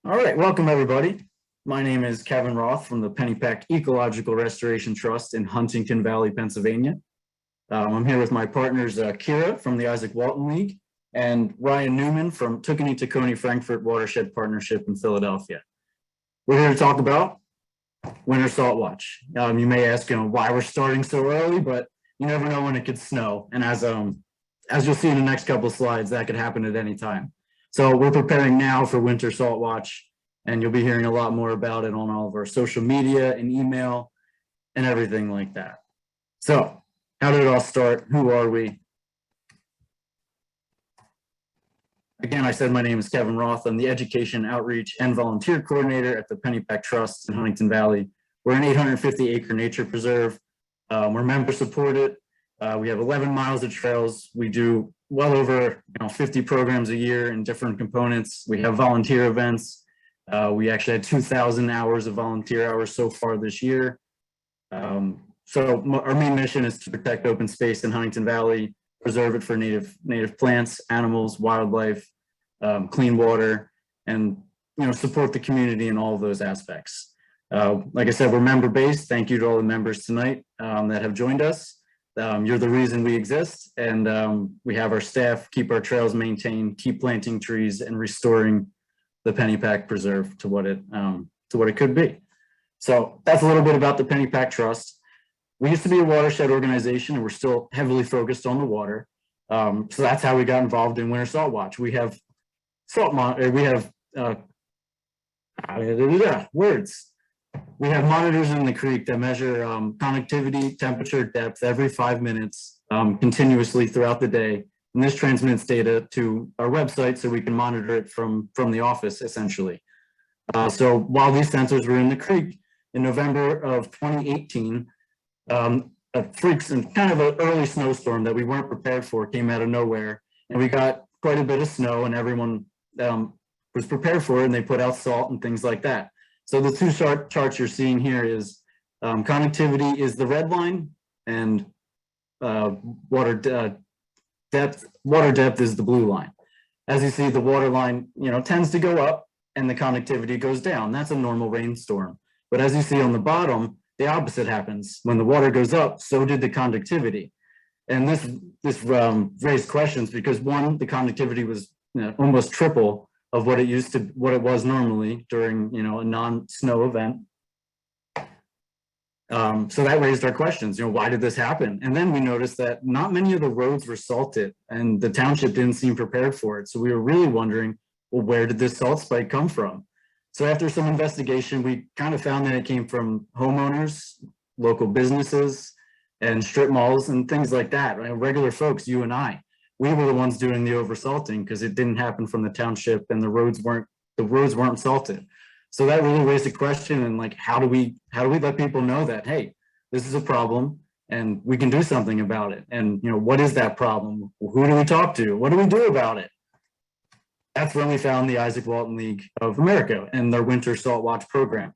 All right, welcome everybody. My name is Kevin Roth from the Pennypack Ecological Restoration Trust in Huntington Valley, Pennsylvania. I'm here with my partners, Kira from the Izaak Walton League and Ryan Newman from Tookany, Tacony, Frankford Watershed Partnership in Philadelphia. We're here to talk about winter salt watch. You may ask, why we're starting so early, but you never know when it could snow. And as you'll see in the next couple of slides, that could happen at any time. So we're preparing now for winter salt watch, and you'll be hearing a lot more about it on all of our social media and email and everything like that. So how did it all start? Who are we? Again, I said my name is Kevin Roth. I'm the Education, Outreach, and Volunteer Coordinator at the Pennypack Trust in Huntington Valley. We're an 850-acre nature preserve. We're member supported. We have 11 miles of trails. We do well over 50 programs a year in different components. We have volunteer events. We actually had 2,000 hours of volunteer hours so far this year. So our main mission is to protect open space in Huntington Valley, preserve it for native plants, animals, wildlife, clean water, and support the community in all of those aspects. Like I said, we're member-based. Thank you to all the members tonight that have joined us. You're the reason we exist, and we have our staff keep our trails maintained, keep planting trees, and restoring the Pennypack Preserve to what it could be. So that's a little bit about the Pennypack Trust. We used to be a watershed organization, and we're still heavily focused on the water. So that's how we got involved in Winter Salt Watch. We have We have monitors in the creek that measure connectivity, temperature, depth every 5 minutes continuously throughout the day. And this transmits data to our website so we can monitor it from the office, essentially. So while these sensors were in the creek, in November of 2018, a freak and kind of an early snowstorm that we weren't prepared for came out of nowhere. And we got quite a bit of snow, and everyone was prepared for it, and they put out salt and things like that. So the two charts you're seeing here is connectivity is the red line, and water depth is the blue line. As you see, the water line tends to go up and the connectivity goes down. That's a normal rainstorm. But as you see on the bottom, the opposite happens. When the water goes up, so did the conductivity. And this raised questions because one, the conductivity was almost triple of what it was normally during a non-snow event. So that raised our questions. Why did this happen? And then we noticed that not many of the roads were salted, and the township didn't seem prepared for it. So we were really wondering, well, where did this salt spike come from? So after some investigation, we kind of found that it came from homeowners, local businesses, and strip malls and things like that. Right? Regular folks, you and I. We were the ones doing the oversalting because it didn't happen from the township, and the roads weren't salted. So that really raised a question, and how do we let people know that, hey, this is a problem and we can do something about it? And what is that problem? Who do we talk to? What do we do about it? That's when we found the Izaak Walton League of America and their Winter Salt Watch program.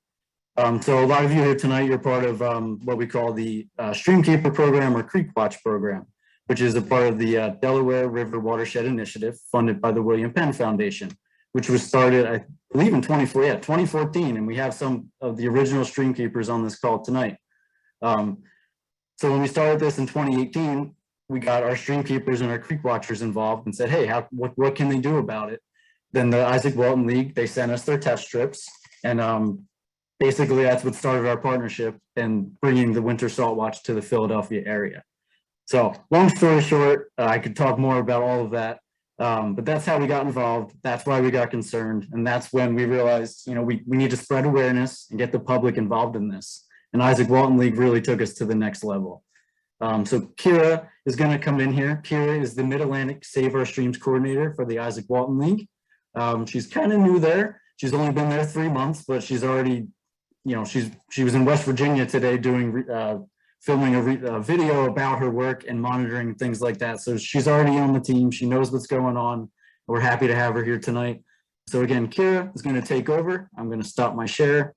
So a lot of you here tonight, you're part of what we call the Streamkeeper program or Creek Watch program, which is a part of the Delaware River Watershed Initiative funded by the William Penn Foundation, which was started, I believe, in 2014. And we have some of the original streamkeepers on this call tonight. So when we started this in 2018, we got our streamkeepers and our creek watchers involved and said, hey, what can they do about it? Then the Izaak Walton League, they sent us their test strips. And basically that's what started our partnership and bringing the Winter Salt Watch to the Philadelphia area. So long story short, I could talk more about all of that, but that's how we got involved. That's why we got concerned. And that's when we realized, we need to spread awareness and get the public involved in this. And Izaak Walton League really took us to the next level. So Kira is going to come in here. Kira is the Mid-Atlantic Save Our Streams coordinator for the Izaak Walton League. She's kind of new there. She's only been there 3 months, but she's already, she was in West Virginia today doing filming a video about her work and monitoring things like that. So she's already on the team. She knows what's going on. We're happy to have her here tonight. So again, Kira is going to take over. I'm going to stop my share.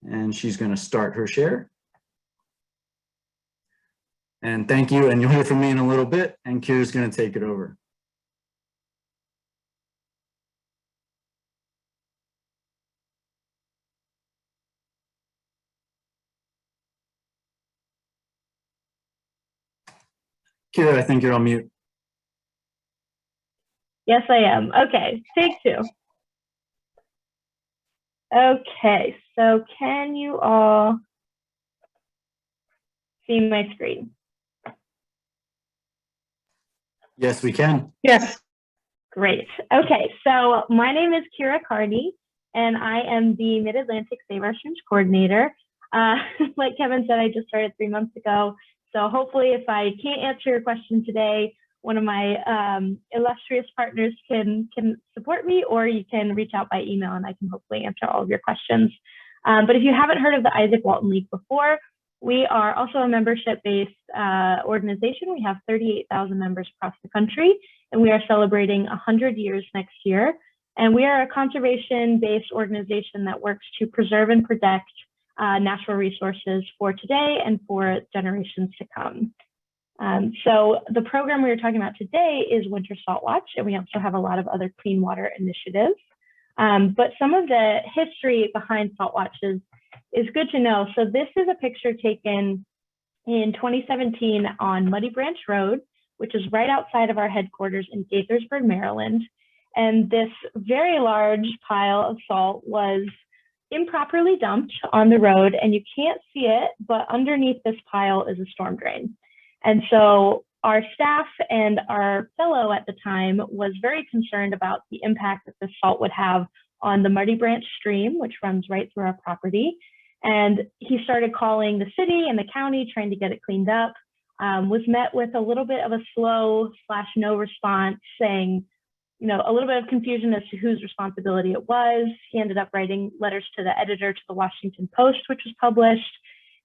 And she's going to start her share. And thank you. And you'll hear from me in a little bit. And Kira's going to take it over. Kira, I think you're on mute. Yes, I am. Okay, take two. Okay, so can you all see my screen? Yes, we can. Yes. Great. Okay, so my name is Kira Carney, and I am the Mid-Atlantic Save Our Streams coordinator. Like Kevin said, I just started 3 months ago. So hopefully if I can't answer your question today, one of my illustrious partners can support me, or you can reach out by email and I can hopefully answer all of your questions. But if you haven't heard of the Izaak Walton League before, we are also a membership-based organization. We have 38,000 members across the country, and we are celebrating 100 years next year. And we are a conservation-based organization that works to preserve and protect natural resources for today and for generations to come. So the program we are talking about today is Winter Salt Watch, and we also have a lot of other clean water initiatives. But some of the history behind salt watches is good to know. So this is a picture taken in 2017 on Muddy Branch Road, which is right outside of our headquarters in Gaithersburg, Maryland. And this very large pile of salt was improperly dumped on the road, and you can't see it, but underneath this pile is a storm drain. And so our staff and our fellow at the time was very concerned about the impact that the salt would have on the Muddy Branch stream, which runs right through our property. And he started calling the city and the county, trying to get it cleaned up, was met with a little bit of a slow/no response, saying, you know, a little bit of confusion as to whose responsibility it was. He ended up writing letters to the editor to the Washington Post, which was published,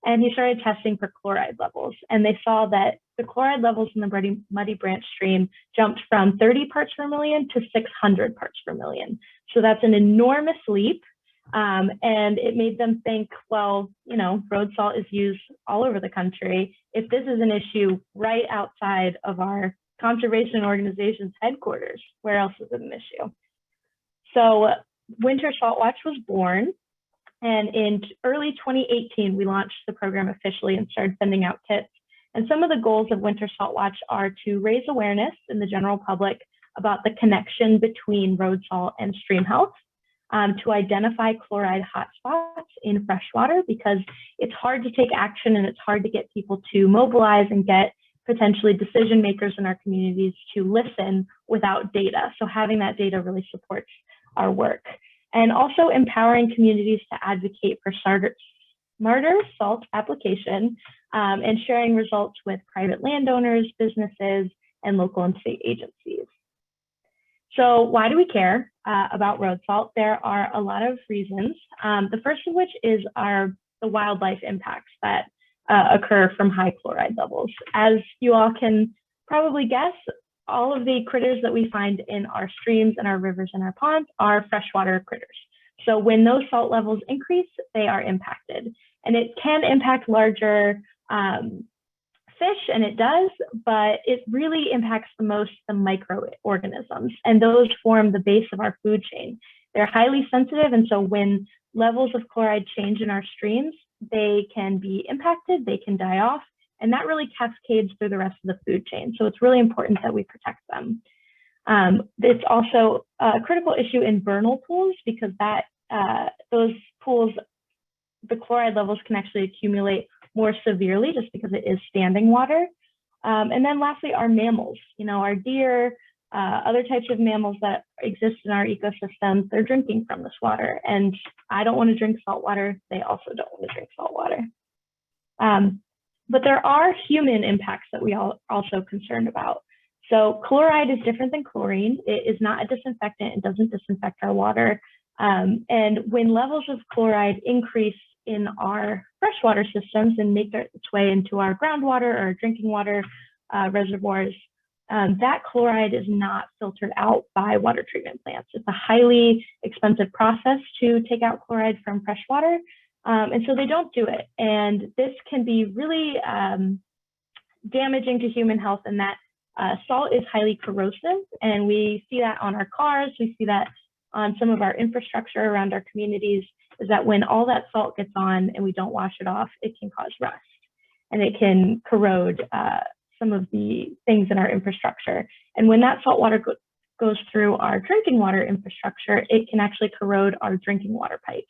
and he started testing for chloride levels. And they saw that the chloride levels in the Muddy Branch stream jumped from 30 parts per million to 600 parts per million. So that's an enormous leap. And it made them think, well, you know, road salt is used all over the country. If this is an issue right outside of our conservation organization's headquarters, where else is it an issue? So Winter Salt Watch was born. And in early 2018, we launched the program officially and started sending out kits. And some of the goals of Winter Salt Watch are to raise awareness in the general public about the connection between road salt and stream health, to identify chloride hotspots in freshwater, because it's hard to take action and it's hard to get people to mobilize and get potentially decision makers in our communities to listen without data. So having that data really supports our work. And also empowering communities to advocate for smarter salt application, and sharing results with private landowners, businesses, and local and state agencies. So why do we care about road salt? There are a lot of reasons. The first of which is the wildlife impacts that occur from high chloride levels. As you all can probably guess, all of the critters that we find in our streams and our rivers and our ponds are freshwater critters. So when those salt levels increase, they are impacted. And it can impact larger fish, and it does, but it really impacts the most the microorganisms, and those form the base of our food chain. They're highly sensitive, and so when levels of chloride change in our streams, they can be impacted, they can die off, and that really cascades through the rest of the food chain. So it's really important that we protect them. It's also a critical issue in vernal pools, because those pools, the chloride levels can actually accumulate more severely just because it is standing water. And then lastly, our mammals, you know, our deer, other types of mammals that exist in our ecosystems, they're drinking from this water. And I don't want to drink salt water. They also don't want to drink salt water. But there are human impacts that we are also concerned about. So chloride is different than chlorine. It is not a disinfectant. It doesn't disinfect our water. And when levels of chloride increase in our freshwater systems and make its way into our groundwater or drinking water reservoirs, that chloride is not filtered out by water treatment plants. It's a highly expensive process to take out chloride from freshwater, and so they don't do it. And this can be really damaging to human health, in that salt is highly corrosive, and we see that on our cars, we see that on some of our infrastructure around our communities, is that when all that salt gets on and we don't wash it off, it can cause rust, and it can corrode some of the things in our infrastructure. And when that salt water goes through our drinking water infrastructure, it can actually corrode our drinking water pipes.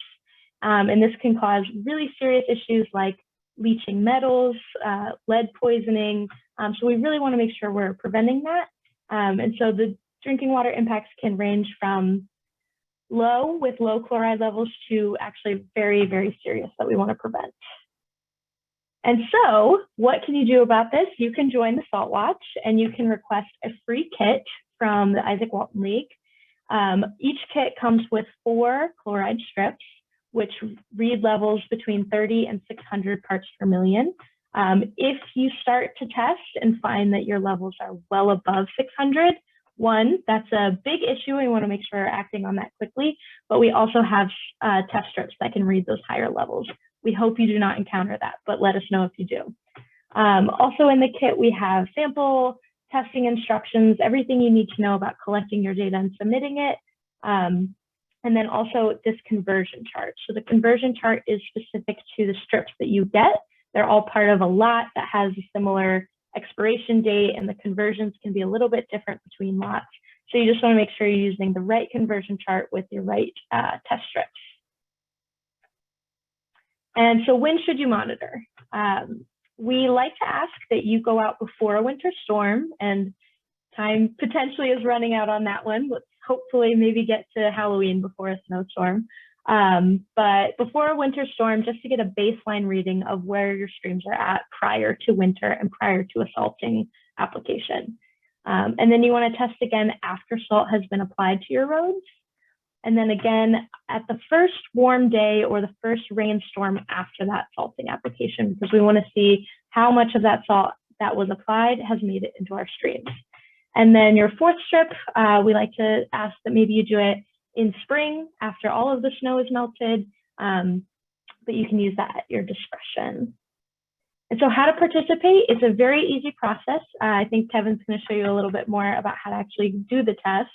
And this can cause really serious issues like leaching metals, lead poisoning. So we really want to make sure we're preventing that. And so the drinking water impacts can range from low with low chloride levels to actually very, very serious that we want to prevent. And so what can you do about this? You can join the Salt Watch and you can request a free kit from the Izaak Walton League. Each kit comes with 4 chloride strips, which read levels between 30 and 600 parts per million. If you start to test and find that your levels are well above 600, that's a big issue. We want to make sure we're acting on that quickly, but we also have test strips that can read those higher levels. We hope you do not encounter that, but let us know if you do. Also in the kit, we have sample testing instructions, everything you need to know about collecting your data and submitting it. And then also this conversion chart. So the conversion chart is specific to the strips that you get. They're all part of a lot that has a similar expiration date, and the conversions can be a little bit different between lots. So you just want to make sure you're using the right conversion chart with your right test strips. And so when should you monitor? We like to ask that you go out before a winter storm, and time potentially is running out on that one. Let's hopefully maybe get to Halloween before a snowstorm. But before a winter storm, just to get a baseline reading of where your streams are at prior to winter and prior to a salting application. And then you want to test again after salt has been applied to your roads. And then again at the first warm day or the first rainstorm after that salting application, because we want to see how much of that salt that was applied has made it into our streams. And then your 4th strip, we like to ask that maybe you do it in spring after all of the snow is melted, but you can use that at your discretion. And so how to participate, it's a very easy process. I think Kevin's going to show you a little bit more about how to actually do the test.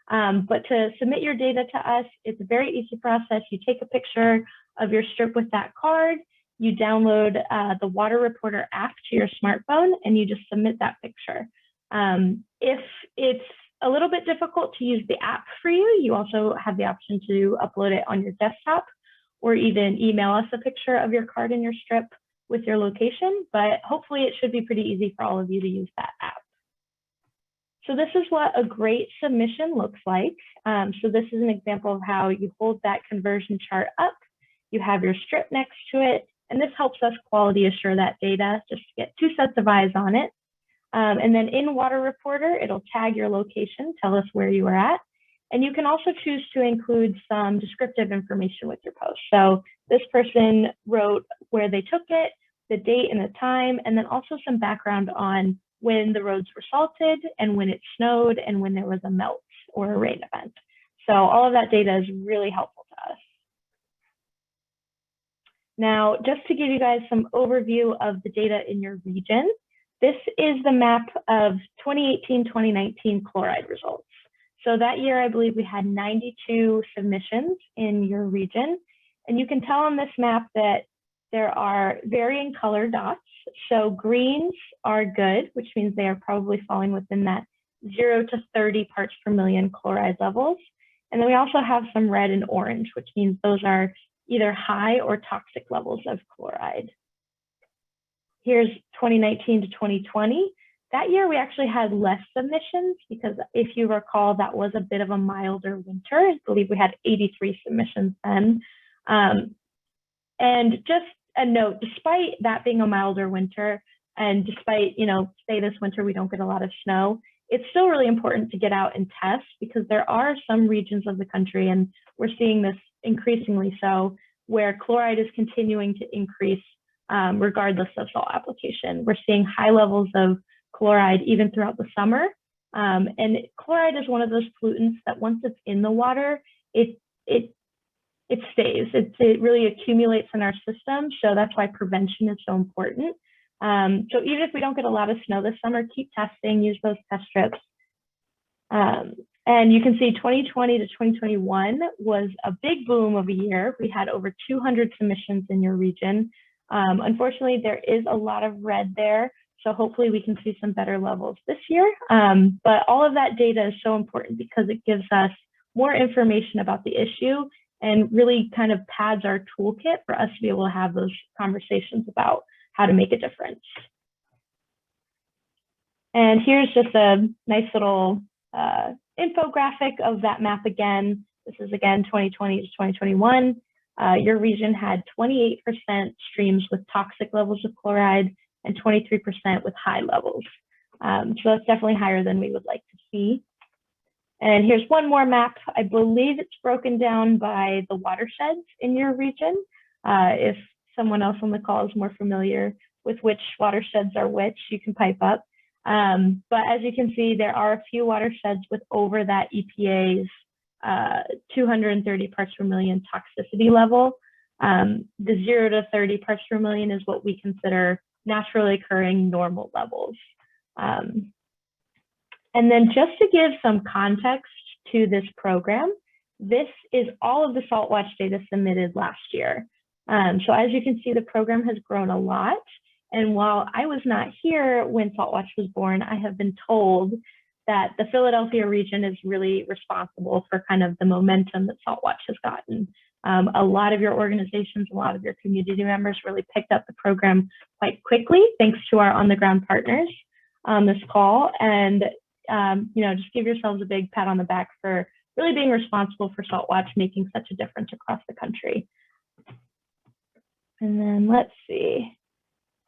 But to submit your data to us, it's a very easy process. You take a picture of your strip with that card, you download the Water Reporter app to your smartphone, and you just submit that picture. If it's a little bit difficult to use the app for you, you also have the option to upload it on your desktop or even email us a picture of your card and your strip with your location, but hopefully it should be pretty easy for all of you to use that app. So this is what a great submission looks like. So this is an example of how you hold that conversion chart up, you have your strip next to it, and this helps us quality assure that data, just to get 2 sets of eyes on it. And then in Water Reporter, it'll tag your location, tell us where you are at. And you can also choose to include some descriptive information with your post. So this person wrote where they took it, the date and the time, and then also some background on when the roads were salted and when it snowed and when there was a melt or a rain event. So all of that data is really helpful to us. Now, just to give you guys some overview of the data in your region, this is the map of 2018-2019 chloride results. So that year, I believe we had 92 submissions in your region. And you can tell on this map that there are varying color dots. So greens are good, which means they are probably falling within that 0 to 30 parts per million chloride levels. And then we also have some red and orange, which means those are either high or toxic levels of chloride. Here's 2019 to 2020. That year, we actually had less submissions because if you recall, that was a bit of a milder winter. I believe we had 83 submissions then. And just a note, despite that being a milder winter, and despite, say this winter we don't get a lot of snow, it's still really important to get out and test because there are some regions of the country, and we're seeing this increasingly so, where chloride is continuing to increase regardless of salt application. We're seeing high levels of chloride even throughout the summer. And chloride is one of those pollutants that once it's in the water, it stays. It really accumulates in our system. So that's why prevention is so important. So even if we don't get a lot of snow this summer, keep testing, use those test strips. And you can see 2020 to 2021 was a big boom of a year. We had over 200 submissions in your region. Unfortunately, there is a lot of red there. So hopefully we can see some better levels this year. But all of that data is so important because it gives us more information about the issue and really kind of pads our toolkit for us to be able to have those conversations about how to make a difference. And here's just a nice little infographic of that map again. This is again 2020 to 2021. Your region had 28% streams with toxic levels of chloride and 23% with high levels. So that's definitely higher than we would like to see. And here's one more map. I believe it's broken down by the watersheds in your region. If someone else on the call is more familiar with which watersheds are which, you can pipe up. But as you can see, there are a few watersheds with over that EPA's 230 parts per million toxicity level. The 0 to 30 parts per million is what we consider naturally occurring normal levels. And then just to give some context to this program, this is all of the SaltWatch data submitted last year. So as you can see, the program has grown a lot. And while I was not here when SaltWatch was born, I have been told that the Philadelphia region is really responsible for kind of the momentum that SaltWatch has gotten. A lot of your organizations, a lot of your community members really picked up the program quite quickly, thanks to our on-the-ground partners on this call. And just give yourselves a big pat on the back for really being responsible for SaltWatch making such a difference across the country. And then let's see.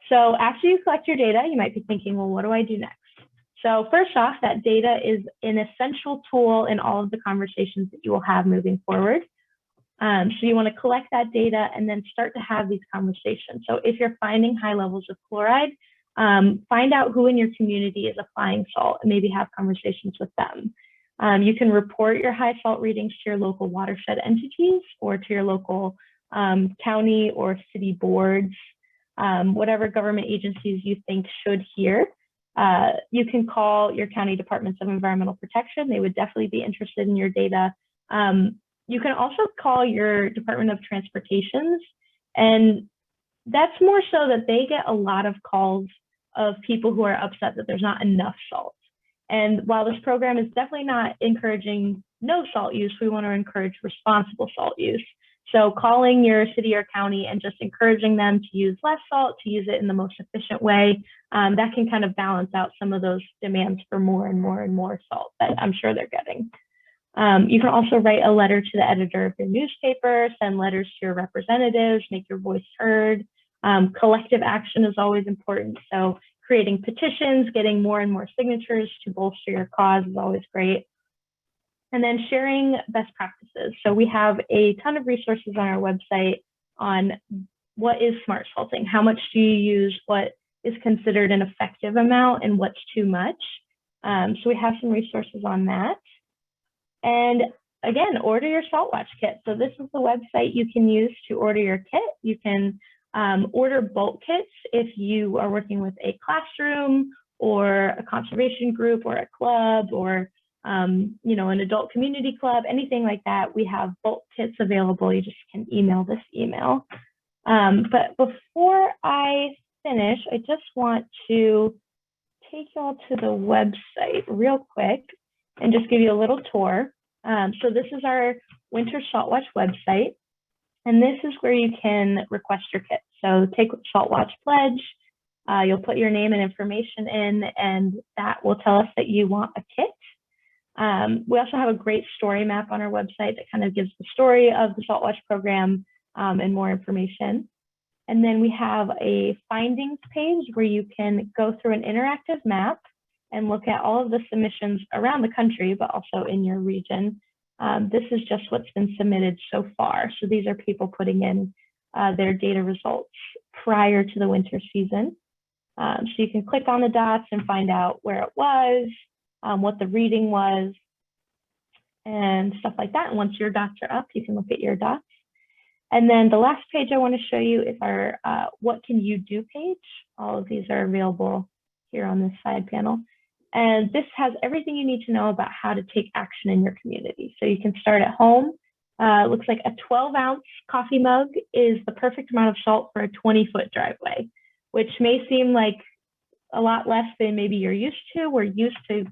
So after you collect your data, you might be thinking, well, what do I do next? So first off, that data is an essential tool in all of the conversations that you will have moving forward. So you want to collect that data and then start to have these conversations. So if you're finding high levels of chloride, find out who in your community is applying salt and maybe have conversations with them. You can report your high salt readings to your local watershed entities or to your local county or city boards, whatever government agencies you think should hear. You can call your county departments of environmental protection. They would definitely be interested in your data. You can also call your Department of Transportations, and that's more so that they get a lot of calls of people who are upset that there's not enough salt. And while this program is definitely not encouraging no salt use, we want to encourage responsible salt use. So calling your city or county and just encouraging them to use less salt, to use it in the most efficient way, that can kind of balance out some of those demands for more and more and more salt that I'm sure they're getting. You can also write a letter to the editor of your newspaper, send letters to your representatives, make your voice heard. Collective action is always important. So creating petitions, getting more and more signatures to bolster your cause is always great. And then sharing best practices. So we have a ton of resources on our website on what is smart salting, how much do you use, what is considered an effective amount, and what's too much. So we have some resources on that. And again, order your SaltWatch kit. So this is the website you can use to order your kit. You can order bulk kits if you are working with a classroom or a conservation group or a club or an adult community club, anything like that. We have bulk kits available. You just can email this email. But before I finish, I just want to take y'all to the website real quick and just give you a little tour. So this is our Winter SaltWatch website, and this is where you can request your kit. So take SaltWatch Pledge, you'll put your name and information in, and that will tell us that you want a kit. We also have a great story map on our website that kind of gives the story of the SaltWatch program and more information. And then we have a findings page where you can go through an interactive map and look at all of the submissions around the country, but also in your region. This is just what's been submitted so far. So these are people putting in their data results prior to the winter season. So you can click on the dots and find out where it was, what the reading was, and stuff like that. And once your dots are up, you can look at your dots. And then the last page I want to show you is our What Can You Do page. All of these are available here on this side panel. And this has everything you need to know about how to take action in your community. So you can start at home. It looks like a 12-ounce coffee mug is the perfect amount of salt for a 20-foot driveway, which may seem like a lot less than maybe you're used to. We're used to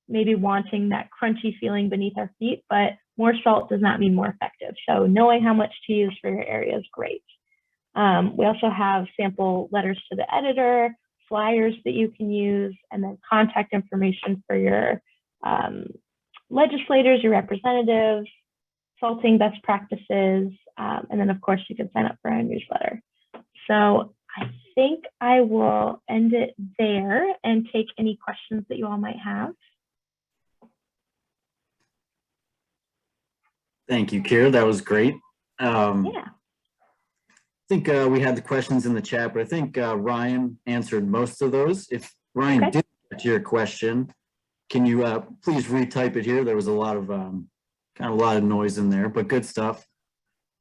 maybe wanting that crunchy feeling beneath our feet, but more salt does not mean more effective. So knowing how much to use for your area is great. We also have sample letters to the editor, flyers that you can use, and then contact information for your legislators, your representatives, salting best practices, and then of course you can sign up for our newsletter. So I think I will end it there and take any questions that you all might have. Thank you, Kira. That was great. Yeah. I think we had the questions in the chat, but I think Ryan answered most of those. If Ryan did get to your question, can you please retype it here? There was a lot of kind of a lot of noise in there, but good stuff.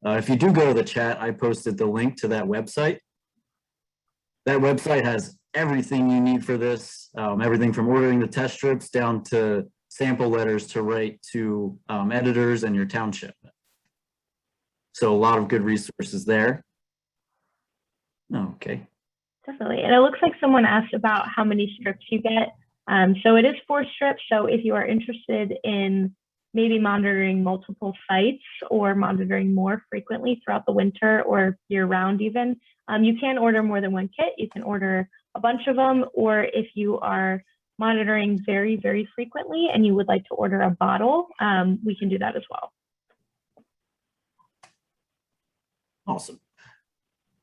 If you do go to the chat, I posted the link to that website. That website has everything you need for this, everything from ordering the test strips down to sample letters to write to editors and your township. So a lot of good resources there. Okay. Definitely. And it looks like someone asked about how many strips you get. So it is 4 strips. So if you are interested in maybe monitoring multiple sites or monitoring more frequently throughout the winter or year round even, you can order more than one kit. You can order a bunch of them, or if you are monitoring very, very frequently and you would like to order a bottle, we can do that as well. Awesome.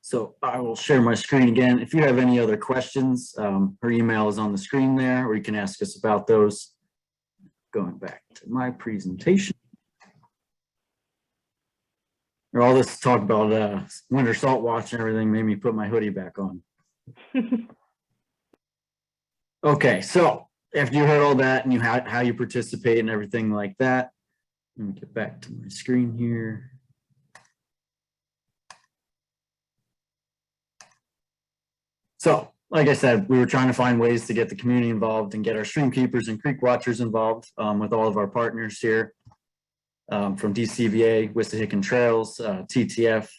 So I will share my screen again. If you have any other questions, her email is on the screen there, or you can ask us about those. Going back to my presentation. All this talk about winter salt watch and everything made me put my hoodie back on. Okay, so after you heard all that and how you participate and everything like that, let me get back to my screen here. So, like I said, we were trying to find ways to get the community involved and get our stream keepers and creek watchers involved with all of our partners here from DCVA, Wissahickon Trails, TTF,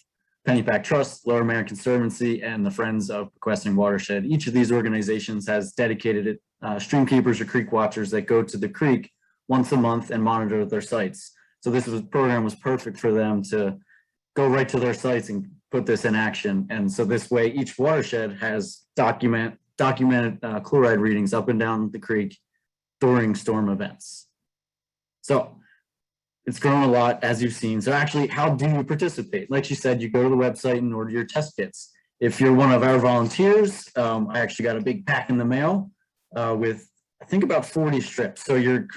Pennypack Trust, Lower American Conservancy, and the Friends of Bequesting Watershed. Each of these organizations has dedicated stream keepers or creek watchers that go to the creek once a month and monitor their sites. So this program was perfect for them to go right to their sites and put this in action. And so this way, each watershed has documented chloride readings up and down the creek during storm events. So it's grown a lot, as you've seen. So actually, how do you participate? Like she said, you go to the website and order your test kits. If you're one of our volunteers, I actually got a big pack in the mail with, I think, about 40 strips. So your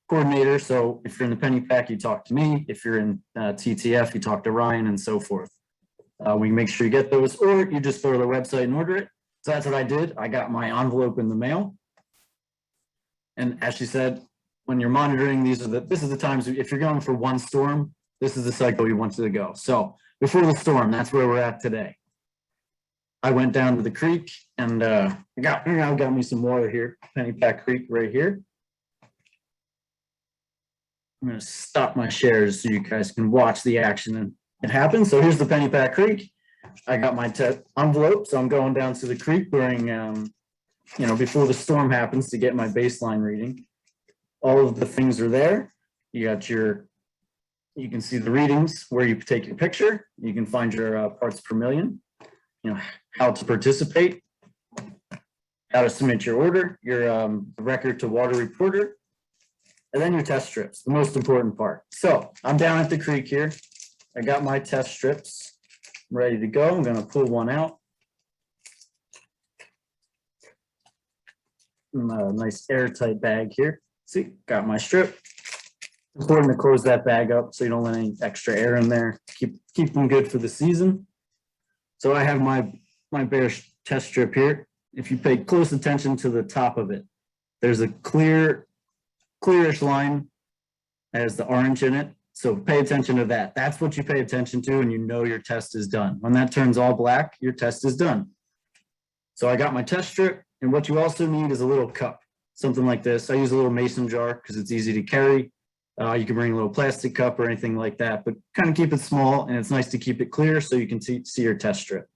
coordinator, so if you're in the Pennypack, you talk to me. If you're in TTF, you talk to Ryan, and so forth. We can make sure you get those, or you just go to the website and order it. So that's what I did. I got my envelope in the mail. And as she said, when you're monitoring, this is the times, if you're going for one storm, this is the cycle you want to go. So before the storm, that's where we're at today. I went down to the creek and I got me some water here, Pennypack Creek right here. I'm going to stop my shares so you guys can watch the action and it happens. So here's the Pennypack Creek. I got my envelope, so I'm going down to the creek during, before the storm happens to get my baseline reading. All of the things are there. You got you can see the readings where you take your picture. You can find your parts per million, how to participate, how to submit your order, your record to water reporter, and then your test strips, the most important part. So I'm down at the creek here. I got my test strips ready to go. I'm going to pull one out. A nice airtight bag here. See, got my strip. Important to close that bag up so you don't let any extra air in there. Keep them good for the season. So I have my bare test strip here. If you pay close attention to the top of it, there's a clearish line that has the orange in it. So pay attention to that. That's what you pay attention to, and you know your test is done. When that turns all black, your test is done. So I got my test strip, and what you also need is a little cup, something like this. I use a little mason jar because it's easy to carry. You can bring a little plastic cup or anything like that, but kind of keep it small, and it's nice to keep it clear so you can see your test strip.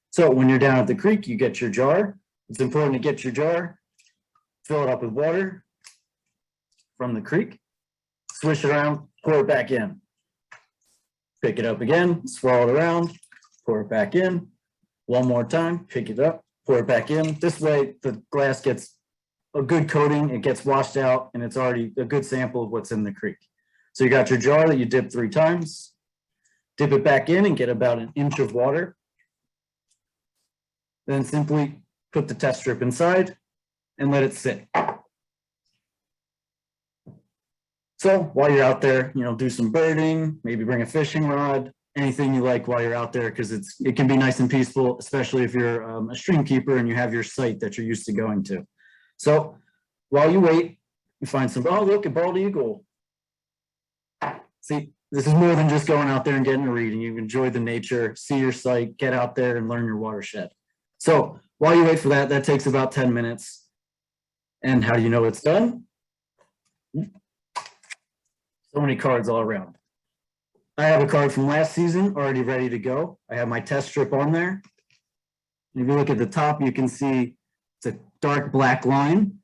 So when you're down at the creek, you get your jar. It's important to get your jar, fill it up with water from the creek, swish it around, pour it back in. Pick it up again, swirl it around, pour it back in. One more time, pick it up, pour it back in. This way the glass gets a good coating, it gets washed out, and it's already a good sample of what's in the creek. So you got your jar that you dip 3 times, dip it back in and get about an inch of water. Then simply put the test strip inside and let it sit. So while you're out there, do some birding, maybe bring a fishing rod, anything you like while you're out there, because it can be nice and peaceful, especially if you're a stream keeper and you have your site that you're used to going to. So while you wait, you find some, oh, look, a bald eagle. See, this is more than just going out there and getting a reading. You enjoy the nature, see your site, get out there and learn your watershed. So while you wait for that, that takes about 10 minutes. And how do you know it's done? So many cards all around. I have a card from last season already ready to go. I have my test strip on there. If you look at the top, you can see it's a dark black line.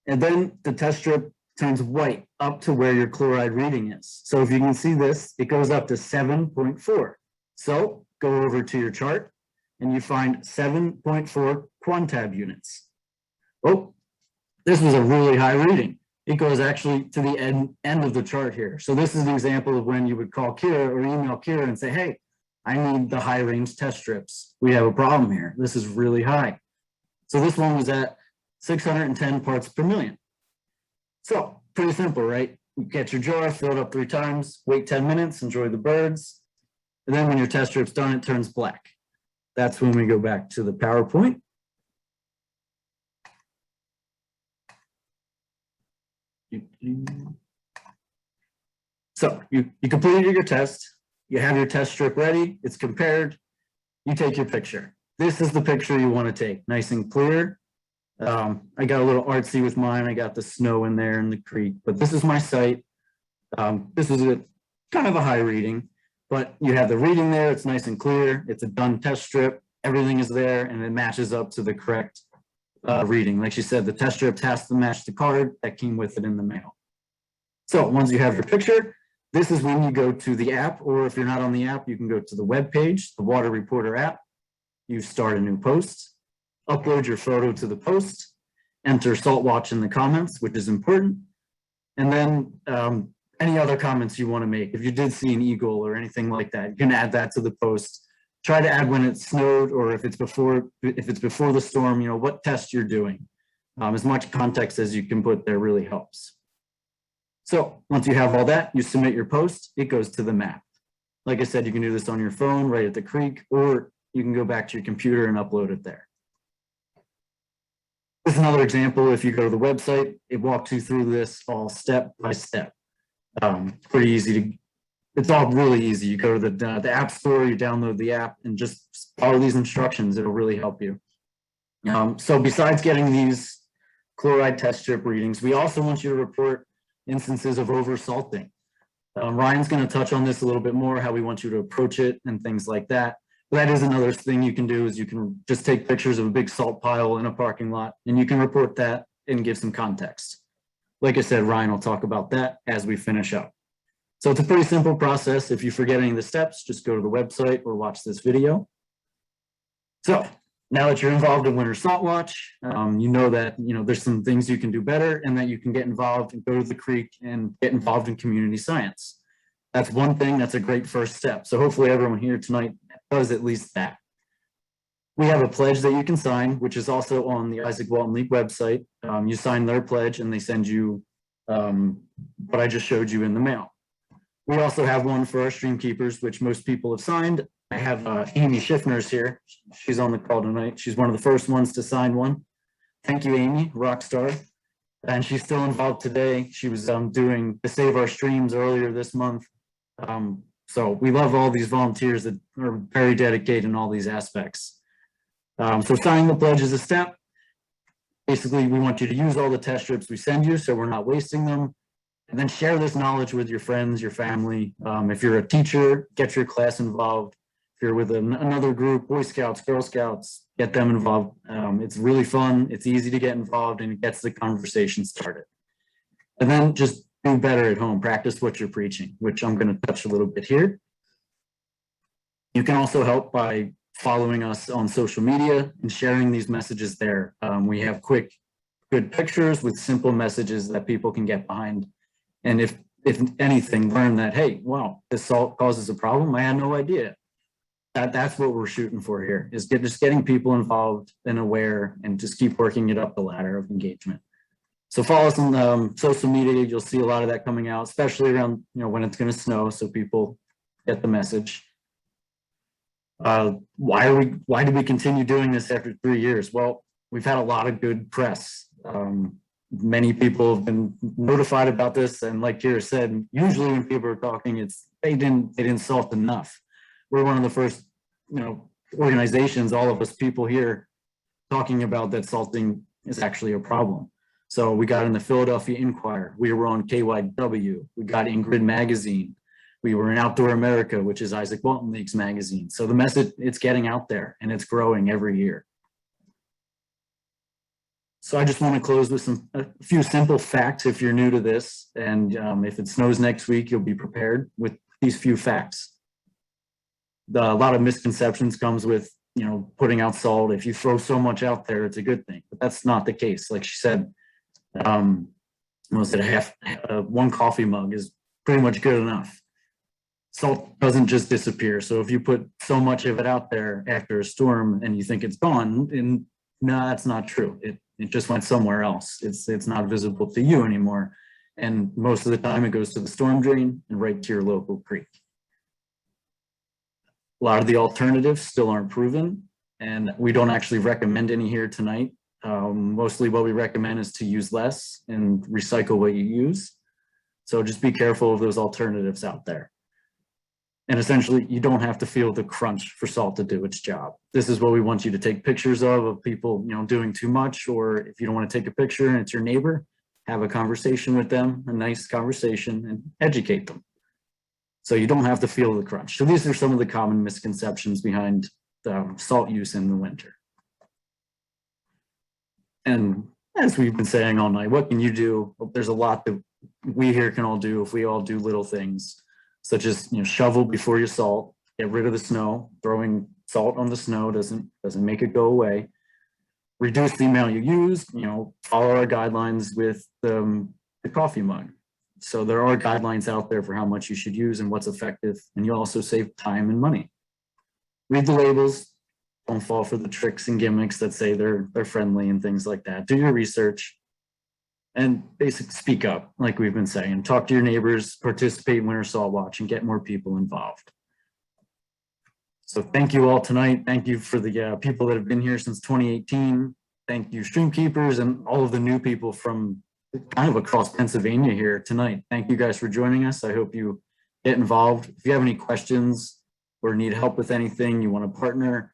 And then the test strip turns white up to where your chloride reading is. So if you can see this, it goes up to 7.4. So go over to your chart and you find 7.4 quantab units. Oh, this was a really high reading. It goes actually to the end of the chart here. So this is an example of when you would call Kira or email Kira and say, hey, I need the high range test strips. We have a problem here. This is really high. So this one was at 610 parts per million. So pretty simple, right? You get your jar, fill it up 3 times, wait 10 minutes, enjoy the birds. And then when your test strip's done, it turns black. That's when we go back to the PowerPoint. So you completed your test, you have your test strip ready, it's compared, you take your picture. This is the picture you want to take, nice and clear. I got a little artsy with mine, I got the snow in there in the creek, but this is my site. This is kind of a high reading, but you have the reading there, it's nice and clear, it's a done test strip, everything is there, and it matches up to the correct reading. Like she said, the test strip has to match the card that came with it in the mail. So once you have your picture, this is when you go to the app, or if you're not on the app, you can go to the web page, the Water Reporter app. You start a new post, upload your photo to the post, enter Salt Watch in the comments, which is important, and then any other comments you want to make. If you did see an eagle or anything like that, you can add that to the post. Try to add when it snowed, or if it's before the storm, what test you're doing. As much context as you can put there really helps. So once you have all that, you submit your post, it goes to the map. Like I said, you can do this on your phone right at the creek, or you can go back to your computer and upload it there. This is another example. If you go to the website, it walks you through this all step by step. Pretty easy it's all really easy. You go to the app store, you download the app, and just follow these instructions. It'll really help you. So besides getting these chloride test strip readings, we also want you to report instances of oversalting. Ryan's going to touch on this a little bit more, how we want you to approach it and things like that. But that is another thing you can do, is you can just take pictures of a big salt pile in a parking lot, and you can report that and give some context. Like I said, Ryan will talk about that as we finish up. So it's a pretty simple process. If you forget any of the steps, just go to the website or watch this video. So now that you're involved in Winter Salt Watch, you know that there's some things you can do better, and that you can get involved and go to the creek and get involved in community science. That's one thing. That's a great first step. So hopefully everyone here tonight does at least that. We have a pledge that you can sign, which is also on the Izaak Walton League website. You sign their pledge and they send you what I just showed you in the mail. We also have one for our stream keepers, which most people have signed. I have Amy Schiffner's here. She's on the call tonight. She's one of the first ones to sign one. Thank you, Amy, rock star. And she's still involved today. She was doing the Save Our Streams earlier this month. So we love all these volunteers that are very dedicated in all these aspects. So signing the pledge is a step. Basically, we want you to use all the test strips we send you, so we're not wasting them. And then share this knowledge with your friends, your family. If you're a teacher, get your class involved. If you're with another group, Boy Scouts, Girl Scouts, get them involved. It's really fun. It's easy to get involved and it gets the conversation started. And then just do better at home. Practice what you're preaching, which I'm going to touch a little bit here. You can also help by following us on social media and sharing these messages there. We have quick, good pictures with simple messages that people can get behind. And if anything, learn that, hey, wow, this salt causes a problem. I had no idea. That's what we're shooting for here, is just getting people involved and aware and just keep working it up the ladder of engagement. So follow us on social media. You'll see a lot of that coming out, especially around, when it's going to snow, so people get the message. Why do we continue doing this after 3 years? Well, we've had a lot of good press. Many people have been notified about this, and like Kira said, usually when people are talking, they didn't salt enough. We're one of the first, organizations, all of us people here, talking about that salting is actually a problem. So we got in the Philadelphia Inquirer, we were on KYW, we got in Grid Magazine, we were in Outdoor America, which is Izaak Walton League's magazine. So the message, it's getting out there and it's growing every year. So I just want to close with a few simple facts if you're new to this. And if it snows next week, you'll be prepared with these few facts. A lot of misconceptions comes with, putting out salt. If you throw so much out there, it's a good thing, but that's not the case. Like she said, one coffee mug is pretty much good enough. Salt doesn't just disappear. So if you put so much of it out there after a storm and you think it's gone, and no, that's not true. It just went somewhere else. It's not visible to you anymore. And most of the time it goes to the storm drain and right to your local creek. A lot of the alternatives still aren't proven, and we don't actually recommend any here tonight. Mostly what we recommend is to use less and recycle what you use. So just be careful of those alternatives out there. And essentially, you don't have to feel the crunch for salt to do its job. This is what we want you to take pictures of people, doing too much, or if you don't want to take a picture and it's your neighbor, have a conversation with them, a nice conversation, and educate them. So you don't have to feel the crunch. So these are some of the common misconceptions behind salt use in the winter. And as we've been saying all night, what can you do? Well, there's a lot that we here can all do if we all do little things, such as shovel before you salt, get rid of the snow. Throwing salt on the snow doesn't make it go away. Reduce the amount you use. Follow our guidelines with the coffee mug. So there are guidelines out there for how much you should use and what's effective, and you also save time and money. Read the labels. Don't fall for the tricks and gimmicks that say they're friendly and things like that. Do your research and basically speak up, like we've been saying. Talk to your neighbors, participate in Winter Salt Watch, and get more people involved. So thank you all tonight. Thank you for the people that have been here since 2018. Thank you, stream keepers, and all of the new people from kind of across Pennsylvania here tonight. Thank you guys for joining us. I hope you get involved. If you have any questions or need help with anything, you want to partner,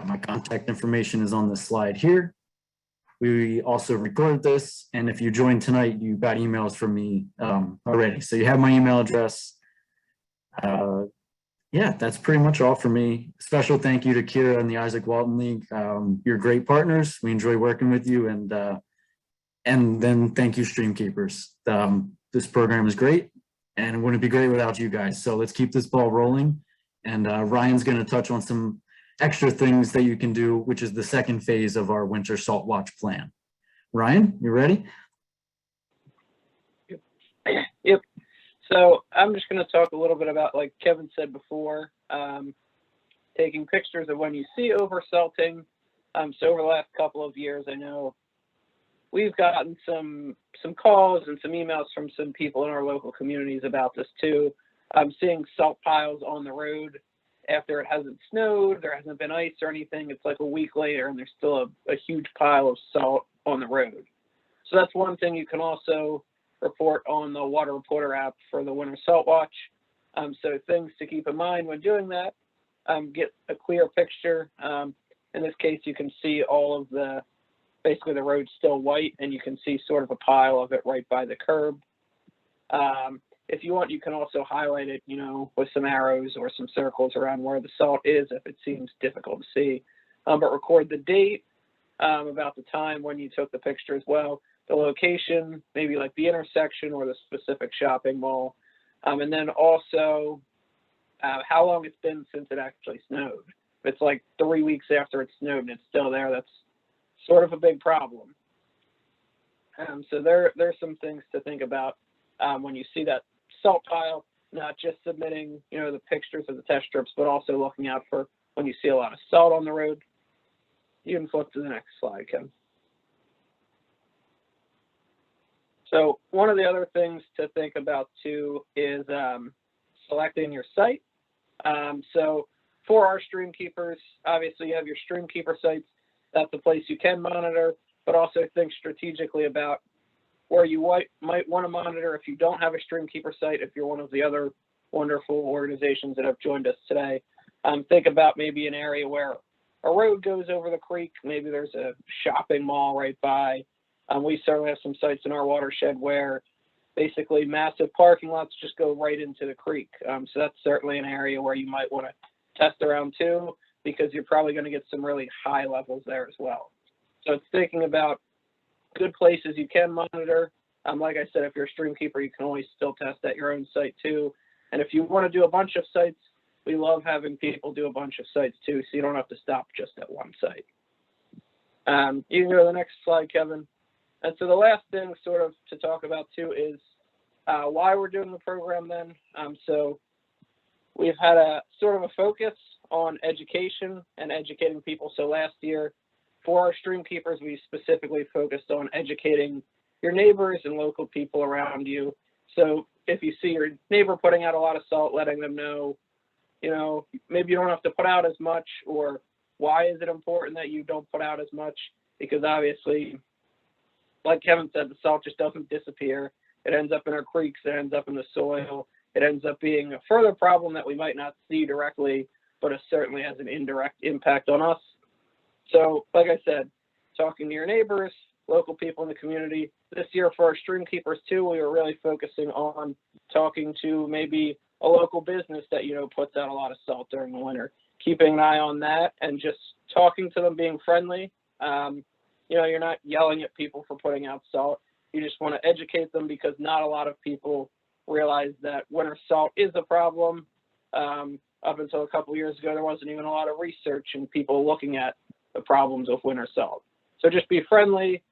my contact information is on the slide here. We also recorded this, and if you joined tonight, you got emails from me already. So you have my email address. Yeah, that's pretty much all for me. Special thank you to Kira and the Izaak Walton League. You're great partners. We enjoy working with you, and then thank you, stream keepers. This program is great, and it wouldn't be great without you guys. So let's keep this ball rolling. And Ryan's going to touch on some extra things that you can do, which is the second phase of our winter salt watch plan. Ryan, you ready? Yep. So I'm just going to talk a little bit about, like Kevin said before, taking pictures of when you see oversalting. So over the last couple of years, I know we've gotten some calls and some emails from some people in our local communities about this too. I'm seeing salt piles on the road after it hasn't snowed, there hasn't been ice or anything. It's like a week later and there's still a huge pile of salt on the road. So that's one thing you can also report on the Water Reporter app for the Winter Salt Watch. So things to keep in mind when doing that, get a clear picture. In this case, you can see all of basically the road's still white and you can see sort of a pile of it right by the curb. if you want, you can also highlight it, you know, with some arrows or some circles around where the salt is if it seems difficult to see. But record the date, about the time when you took the picture as well, the location, maybe like the intersection or the specific shopping mall, and then also how long it's been since it actually snowed. If it's like 3 weeks after it snowed and it's still there, that's sort of a big problem. So there's some things to think about when you see that salt pile, not just submitting, you know, the pictures of the test strips, but also looking out for when you see a lot of salt on the road. You can flip to the next slide, Ken. So one of the other things to think about too is selecting your site. So for our stream keepers, obviously you have your stream keeper sites. That's a place you can monitor, but also think strategically about where you might want to monitor if you don't have a stream keeper site. If you're one of the other wonderful organizations that have joined us today, think about maybe an area where a road goes over the creek. Maybe there's a shopping mall right by. We certainly have some sites in our watershed where basically massive parking lots just go right into the creek. So that's certainly an area where you might want to test around too, because you're probably going to get some really high levels there as well. So it's thinking about good places you can monitor. Like I said, if you're a stream keeper, you can always still test at your own site too. And if you want to do a bunch of sites, we love having people do a bunch of sites too, so you don't have to stop just at one site. You can go to the next slide, Kevin. And so the last thing sort of to talk about too is why we're doing the program then. So we've had a sort of a focus on education and educating people. So last year, for our stream keepers, we specifically focused on educating your neighbors and local people around you. So if you see your neighbor putting out a lot of salt, letting them know, you know, maybe you don't have to put out as much, or why is it important that you don't put out as much? Because obviously, like Kevin said, the salt just doesn't disappear. It ends up in our creeks, it ends up in the soil. It ends up being a further problem that we might not see directly, but it certainly has an indirect impact on us. So, like I said, talking to your neighbors, local people in the community. This year for our stream keepers too, we were really focusing on talking to maybe a local business that, you know, puts out a lot of salt during the winter, keeping an eye on that and just talking to them, being friendly. You know, you're not yelling at people for putting out salt. You just want to educate them, because not a lot of people realize that winter salt is a problem. Up until a couple of years ago, there wasn't even a lot of research and people looking at the problems with winter salt. So just be friendly,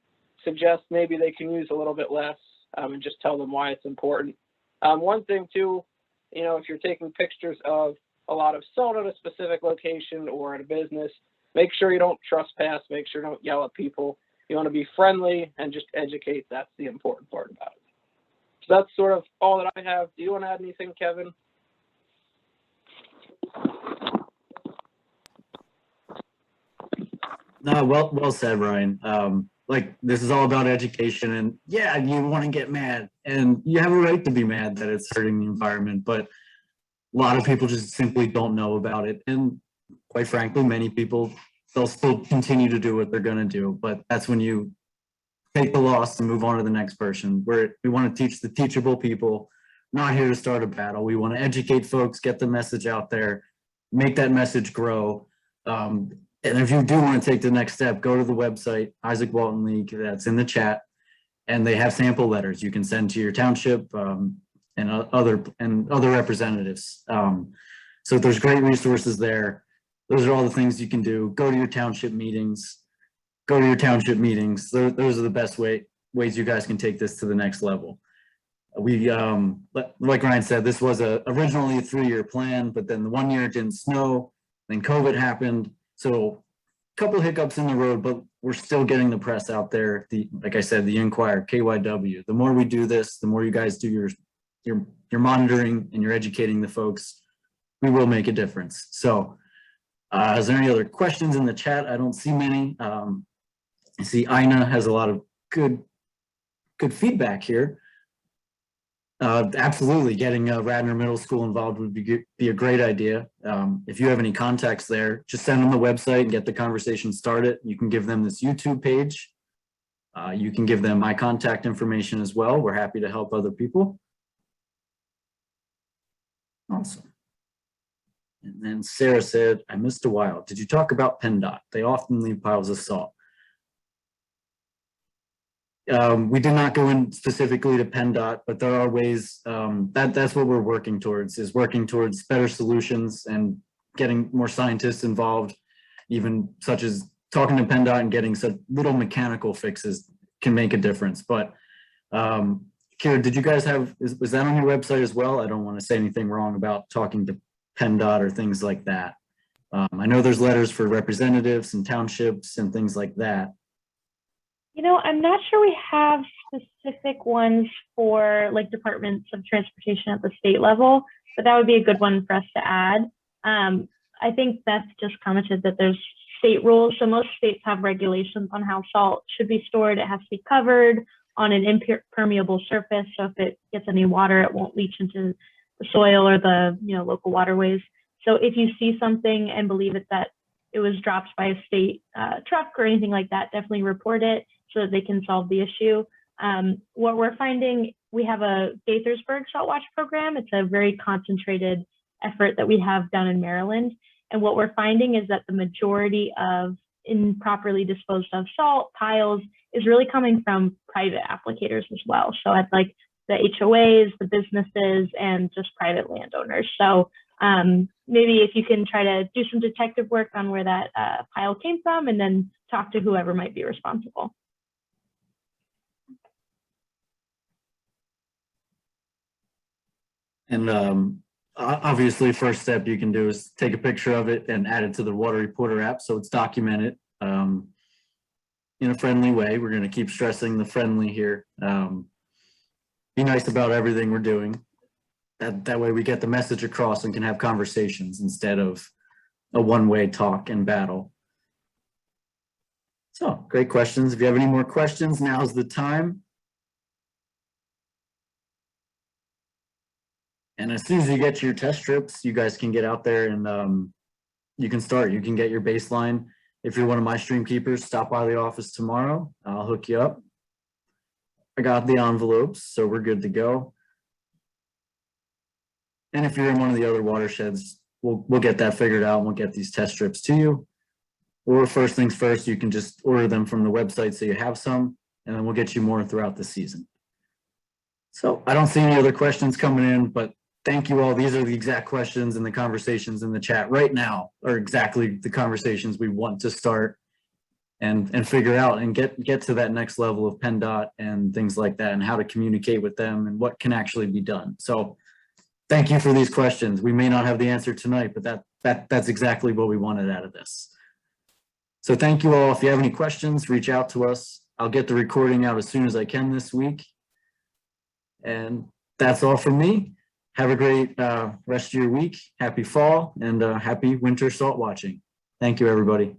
suggest maybe they can use a little bit less, and just tell them why it's important. One thing too, you know, if you're taking pictures of a lot of salt at a specific location or at a business, make sure you don't trespass, make sure you don't yell at people. You want to be friendly and just educate. That's the important part about it. So that's sort of all that I have. Do you want to add anything, Kevin? No, well said, Ryan. Like, this is all about education, and yeah, you want to get mad, and you have a right to be mad that it's hurting the environment, but a lot of people just simply don't know about it. And quite frankly, many people, they'll still continue to do what they're going to do, but that's when you take the loss and move on to the next person. We want to teach the teachable people, not here to start a battle. We want to educate folks, get the message out there, make that message grow. And if you do want to take the next step, go to the website, Izaak Walton League, that's in the chat, and they have sample letters you can send to your township and other representatives. So there's great resources there. Those are all the things you can do. Go to your township meetings. Those are the best ways you guys can take this to the next level. We, like Ryan said, this was originally a 3-year plan, but then the 1 year it didn't snow, then COVID happened. So a couple hiccups in the road, but we're still getting the press out there. Like I said, the Inquirer, KYW. The more we do this, the more you guys do your monitoring and you're educating the folks, we will make a difference. So is there any other questions in the chat? I don't see many. I see Ina has a lot of good feedback here. Absolutely, getting Radnor Middle School involved would be a great idea. If you have any contacts there, just send them the website and get the conversation started. You can give them this YouTube page. You can give them my contact information as well. We're happy to help other people. Awesome. And then Sarah said, I missed a while. Did you talk about PennDOT? They often leave piles of salt. We did not go in specifically to PennDOT, but there are ways that's what we're working towards, is working towards better solutions and getting more scientists involved, even such as talking to PennDOT and getting some little mechanical fixes can make a difference. But Kira, did you guys was that on your website as well? I don't want to say anything wrong about talking to PennDOT or things like that. I know there's letters for representatives and townships and things like that. You know, I'm not sure we have specific ones for like departments of transportation at the state level, but that would be a good one for us to add. I think Beth just commented that there's state rules. So most states have regulations on how salt should be stored. It has to be covered on an impermeable surface. So if it gets any water, it won't leach into the soil or the local waterways. So if you see something and believe that it was dropped by a state truck or anything like that, definitely report it so that they can solve the issue. What we're finding, we have a Gaithersburg Salt Watch program. It's a very concentrated effort that we have down in Maryland. And what we're finding is that the majority of improperly disposed of salt piles is really coming from private applicators as well. So at like the HOAs, the businesses, and just private landowners. So maybe if you can try to do some detective work on where that pile came from and then talk to whoever might be responsible. And obviously, first step you can do is take a picture of it and add it to the Water Reporter app so it's documented in a friendly way. We're going to keep stressing the friendly here. Be nice about everything we're doing. That way we get the message across and can have conversations instead of a one-way talk and battle. So, great questions. If you have any more questions, now's the time. And as soon as you get to your test trips, you guys can get out there and you can start. You can get your baseline. If you're one of my stream keepers, stop by the office tomorrow. I'll hook you up. I got the envelopes, so we're good to go. And if you're in one of the other watersheds, we'll get that figured out and we'll get these test strips to you. Or first things first, you can just order them from the website so you have some, and then we'll get you more throughout the season. So I don't see any other questions coming in, but thank you all. These are the exact questions and the conversations in the chat right now are exactly the conversations we want to start and figure out and get to that next level of PennDOT and things like that and how to communicate with them and what can actually be done. So thank you for these questions. We may not have the answer tonight, but that's exactly what we wanted out of this. So thank you all. If you have any questions, reach out to us. I'll get the recording out as soon as I can this week. And that's all from me. Have a great rest of your week. Happy fall and happy winter salt watching. Thank you, everybody.